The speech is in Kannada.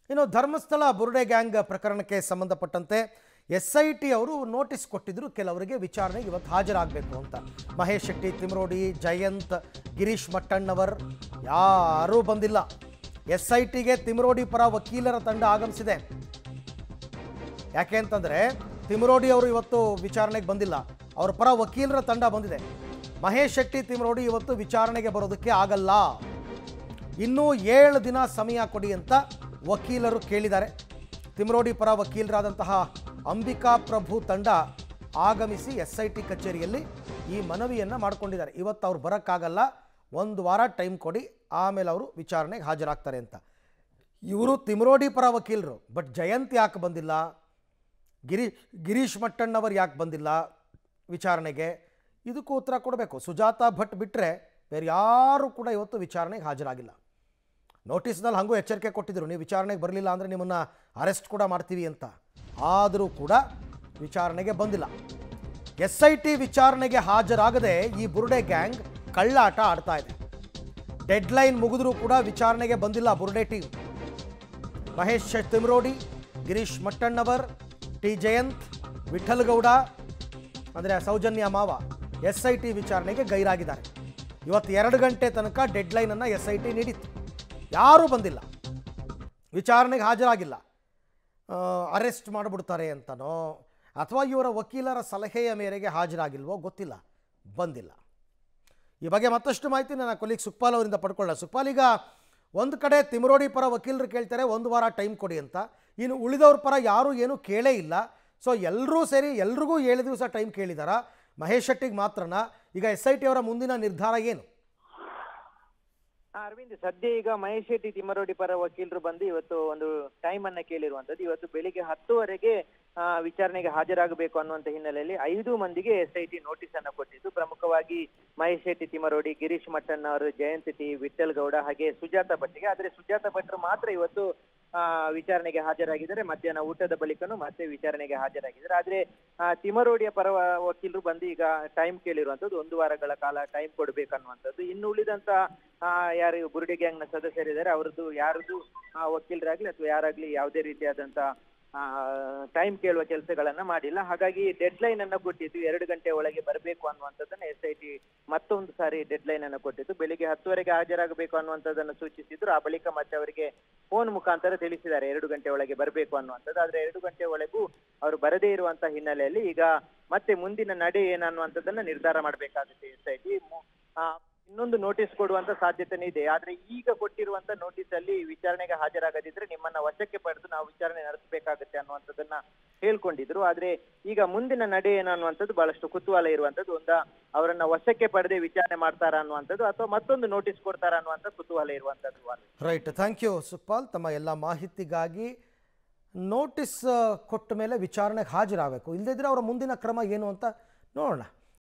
ಇನ್ನು ಧರ್ಮಸ್ಥಳ ಬುರುಡೆ ಗ್ಯಾಂಗ್ ಪ್ರಕರಣಕ್ಕೆ ಸಂಬಂಧಪಟ್ಟಂತೆ SIT ಅವರು ನೋಟಿಸ್ ಕೊಟ್ಟಿದ್ರು ಕೆಲವರಿಗೆ ವಿಚಾರಣೆಗೆ ಇವತ್ತು ಹಾಜರಾಗಬೇಕು ಅಂತ. ಮಹೇಶ್ ಶೆಟ್ಟಿ, ತಿಮರೋಡಿ, ಜಯಂತ್, ಗಿರೀಶ್ ಮಟ್ಟಣ್ಣವರ್ ಯಾರೂ ಬಂದಿಲ್ಲ. SITಗೆ ತಿಮರೋಡಿ ಪರ ವಕೀಲರ ತಂಡ ಆಗಮಿಸಿದೆ. ಯಾಕೆ ಅಂತಂದರೆ ತಿಮರೋಡಿ ಅವರು ಇವತ್ತು ವಿಚಾರಣೆಗೆ ಬಂದಿಲ್ಲ, ಅವರ ಪರ ವಕೀಲರ ತಂಡ ಬಂದಿದೆ. ಮಹೇಶ್ ಶೆಟ್ಟಿ, ತಿಮರೋಡಿ ಇವತ್ತು ವಿಚಾರಣೆಗೆ ಬರೋದಕ್ಕೆ ಆಗಲ್ಲ, ಇನ್ನೂ 7 ದಿನ ಸಮಯ ಕೊಡಿ ಅಂತ ವಕೀಲರು ಕೇಳಿದ್ದಾರೆ. ತಿಮರೋಡಿ ಪರ ವಕೀಲರಾದಂತಹ ಅಂಬಿಕಾ ಪ್ರಭು ತಂಡ ಆಗಮಿಸಿ SIT ಕಚೇರಿಯಲ್ಲಿ ಈ ಮನವಿಯನ್ನು ಮಾಡಿಕೊಂಡಿದ್ದಾರೆ. ಇವತ್ತು ಅವ್ರು ಬರೋಕ್ಕಾಗಲ್ಲ, 1 ವಾರ ಟೈಮ್ ಕೊಡಿ, ಆಮೇಲೆ ಅವರು ವಿಚಾರಣೆಗೆ ಹಾಜರಾಗ್ತಾರೆ ಅಂತ. ಇವರು ತಿಮರೋಡಿ ಪರ ವಕೀಲರು. ಬಟ್ ಜಯಂತ್ ಯಾಕೆ ಬಂದಿಲ್ಲ, ಗಿರೀಶ್ ಮಟ್ಟಣ್ಣವರು ಯಾಕೆ ಬಂದಿಲ್ಲ ವಿಚಾರಣೆಗೆ, ಇದಕ್ಕೂ ಉತ್ತರ ಕೊಡಬೇಕು. ಸುಜಾತಾ ಭಟ್ ಬಿಟ್ಟರೆ ಬೇರೆ ಯಾರೂ ಕೂಡ ಇವತ್ತು ವಿಚಾರಣೆಗೆ ಹಾಜರಾಗಿಲ್ಲ. ನೋಟಿಸ್ನಲ್ಲಿ ಹಾಗೂ ಎಚ್ಚರಿಕೆ ಕೊಟ್ಟಿದ್ದರು, ನೀವು ವಿಚಾರಣೆಗೆ ಬರಲಿಲ್ಲ ಅಂದರೆ ನಿಮ್ಮನ್ನು ಅರೆಸ್ಟ್ ಕೂಡ ಮಾಡ್ತೀವಿ ಅಂತ. ಆದರೂ ಕೂಡ ವಿಚಾರಣೆಗೆ ಬಂದಿಲ್ಲ. SIT ವಿಚಾರಣೆಗೆ ಹಾಜರಾಗದೆ ಈ ಬುರುಡೆ ಗ್ಯಾಂಗ್ ಕಳ್ಳಾಟ ಆಡ್ತಾ ಇದೆ. ಡೆಡ್ಲೈನ್ ಮುಗಿದ್ರೂ ಕೂಡ ವಿಚಾರಣೆಗೆ ಬಂದಿಲ್ಲ ಬುರುಡೆ ಟೀಮ್. ಮಹೇಶ್ ತಿಮರೋಡಿ, ಗಿರೀಶ್ ಮಟ್ಟಣ್ಣವರ್, ಟಿ ಜಯಂತ್, ವಿಠಲ್ ಗೌಡ ಅಂದರೆ ಸೌಜನ್ಯ ಮಾವ SIT ವಿಚಾರಣೆಗೆ ಗೈರಾಗಿದ್ದಾರೆ. ಇವತ್ತು 2 ಗಂಟೆ ತನಕ ಡೆಡ್ಲೈನನ್ನು SIT ನೀಡಿತ್ತು. ಯಾರೂ ಬಂದಿಲ್ಲ, ವಿಚಾರಣೆಗೆ ಹಾಜರಾಗಿಲ್ಲ. ಅರೆಸ್ಟ್ ಮಾಡಿಬಿಡ್ತಾರೆ ಅಂತನೋ ಅಥವಾ ಇವರ ವಕೀಲರ ಸಲಹೆಯ ಮೇರೆಗೆ ಹಾಜರಾಗಿಲ್ವೋ ಗೊತ್ತಿಲ್ಲ, ಬಂದಿಲ್ಲ. ಈ ಬಗ್ಗೆ ಮತ್ತಷ್ಟು ಮಾಹಿತಿ ನನ್ನ ಕೊಲೀಗ್ ಸುಕ್ಪಾಲ್ ಅವರಿಂದ ಪಡ್ಕೊಳ್ಳೋಣ. ಸುಕ್ಪಾಲ್, ಈಗ ಒಂದು ಕಡೆ ತಿಮರೋಡಿ ಪರ ವಕೀಲರು ಕೇಳ್ತಾರೆ 1 ವಾರ ಟೈಮ್ ಕೊಡಿ ಅಂತ, ಇನ್ನು ಉಳಿದವ್ರ ಪರ ಯಾರೂ ಏನೂ ಕೇಳೇ ಇಲ್ಲ. ಸೊ ಎಲ್ಲರೂ ಸೇರಿ ಎಲ್ರಿಗೂ 7 ದಿವಸ ಟೈಮ್ ಕೇಳಿದಾರಾ? ಮಹೇಶ್ ಶೆಟ್ಟಿಗೆ ಮಾತ್ರನಾ? ಈಗ SIT ಅವರ ಮುಂದಿನ ನಿರ್ಧಾರ ಏನು? ಅರವಿಂದ್, ಸದ್ಯ ಈಗ ಮಹೇಶ್ ಶೆಟ್ಟಿ, ತಿಮರೋಡಿ ಪರ ವಕೀಲರು ಬಂದು ಇವತ್ತು ಒಂದು ಟೈಮ್ ಅನ್ನ ಕೇಳಿರುವಂತದ್ದು. ಇವತ್ತು ಬೆಳಿಗ್ಗೆ 10 ವಿಚಾರಣೆಗೆ ಹಾಜರಾಗಬೇಕು ಅನ್ನುವಂತ ಹಿನ್ನೆಲೆಯಲ್ಲಿ 5 ಮಂದಿಗೆ SIT ನೋಟಿಸ್ ಅನ್ನ ಕೊಟ್ಟಿದ್ದು. ಪ್ರಮುಖವಾಗಿ ಮಹೇಶ್ ಶೆಟ್ಟಿ, ತಿಮರೋಡಿ, ಗಿರೀಶ್ ಮಟ್ಟಣ್ಣ ಅವರು, ಜಯಂತ್ ಟಿ, ವಿಠಲ್ ಗೌಡ ಹಾಗೆ ಸುಜಾತಾ ಭಟ್ಗೆ. ಆದ್ರೆ ಸುಜಾತಾ ಭಟ್ರು ಮಾತ್ರ ಇವತ್ತು ವಿಚಾರಣೆಗೆ ಹಾಜರಾಗಿದ್ದಾರೆ. ಮಧ್ಯಾಹ್ನ ಊಟದ ಬಳಿಕನು ಮತ್ತೆ ವಿಚಾರಣೆಗೆ ಹಾಜರಾಗಿದ್ದಾರೆ. ಆದ್ರೆ ತಿಮರೋಡಿಯ ಪರ ವಕೀಲರು ಬಂದು ಈಗ ಟೈಮ್ ಕೇಳಿರುವಂತದ್ದು, 1 ವಾರಗಳ ಕಾಲ ಟೈಮ್ ಕೊಡ್ಬೇಕನ್ನುವಂಥದ್ದು. ಇನ್ನು ಉಳಿದಂತ ಯಾರು ಬುರುಡೆ ಗ್ಯಾಂಗ್ ನ ಸದಸ್ಯರಿದ್ದಾರೆ ಅವರದ್ದು ಯಾರದು ವಕೀಲರಾಗ್ಲಿ ಅಥವಾ ಯಾರಾಗ್ಲಿ ಯಾವುದೇ ರೀತಿಯಾದಂತ ಟೈಮ್ ಕೇಳುವ ಕೆಲಸಗಳನ್ನ ಮಾಡಿಲ್ಲ. ಹಾಗಾಗಿ ಡೆಡ್ ಲೈನ್ ಅನ್ನ ಕೊಟ್ಟಿದ್ದು, 2 ಗಂಟೆ ಒಳಗೆ ಬರಬೇಕು ಅನ್ನುವಂಥದ್ದನ್ನ SIT ಮತ್ತೊಂದು ಸಾರಿ ಡೆಡ್ ಲೈನ್ ಅನ್ನು ಕೊಟ್ಟಿದ್ದು. ಬೆಳಿಗ್ಗೆ 10 ಹಾಜರಾಗಬೇಕು ಅನ್ನುವಂಥದ್ದನ್ನು ಸೂಚಿಸಿದ್ರು. ಆ ಬಳಿಕ ಮತ್ತೆ ಅವರಿಗೆ ಫೋನ್ ಮುಖಾಂತರ ತಿಳಿಸಿದ್ದಾರೆ 2 ಗಂಟೆ ಒಳಗೆ ಬರಬೇಕು ಅನ್ನುವಂಥದ್ದು. ಆದ್ರೆ 2 ಗಂಟೆ ಒಳಗೂ ಅವರು ಬರದೇ ಇರುವಂತ ಹಿನ್ನೆಲೆಯಲ್ಲಿ ಈಗ ಮತ್ತೆ ಮುಂದಿನ ನಡೆ ಏನನ್ನುವಂಥದ್ದನ್ನ ನಿರ್ಧಾರ ಮಾಡಬೇಕಾಗುತ್ತೆ SIT. ಇನ್ನೊಂದು ನೋಟಿಸ್ ಕೊಡುವಂತ ಸಾಧ್ಯತೆನೇ ಇದೆ. ಆದ್ರೆ ಈಗ ಕೊಟ್ಟಿರುವಂತ ನೋಟಿಸ್ ಅಲ್ಲಿ ವಿಚಾರಣೆಗೆ ಹಾಜರಾಗದಿದ್ರೆ ನಿಮ್ಮನ್ನ ವಶಕ್ಕೆ ಪಡೆದು ನಾವು ವಿಚಾರಣೆ ನಡೆಸಬೇಕಾಗುತ್ತೆ ಅನ್ನುವಂಥದ್ದನ್ನ ಹೇಳ್ಕೊಂಡಿದ್ರು. ಆದ್ರೆ ಈಗ ಮುಂದಿನ ನಡೆ ಏನನ್ನುವಂಥದ್ದು ಬಹಳಷ್ಟು ಕುತೂಹಲ ಇರುವಂತದ್ದು. ಅವರನ್ನ ವಶಕ್ಕೆ ಪಡೆದೇ ವಿಚಾರಣೆ ಮಾಡ್ತಾರಾ ಅನ್ನುವಂಥದ್ದು ಅಥವಾ ಮತ್ತೊಂದು ನೋಟಿಸ್ ಕೊಡ್ತಾರಾ ಅನ್ನುವಂಥ ಕುತೂಹಲ ಇರುವಂತದ್ದು. ರೈಟ್, ಥ್ಯಾಂಕ್ ಯು ಸುಕ್ಪಾಲ್ ತಮ್ಮ ಎಲ್ಲ ಮಾಹಿತಿಗಾಗಿ. ನೋಟಿಸ್ ಕೊಟ್ಟ ಮೇಲೆ ವಿಚಾರಣೆಗೆ ಹಾಜರಾಗಬೇಕು, ಇಲ್ಲದಿದ್ದರೆ ಅವರ ಮುಂದಿನ ಕ್ರಮ ಏನು ಅಂತ ನೋಡೋಣ.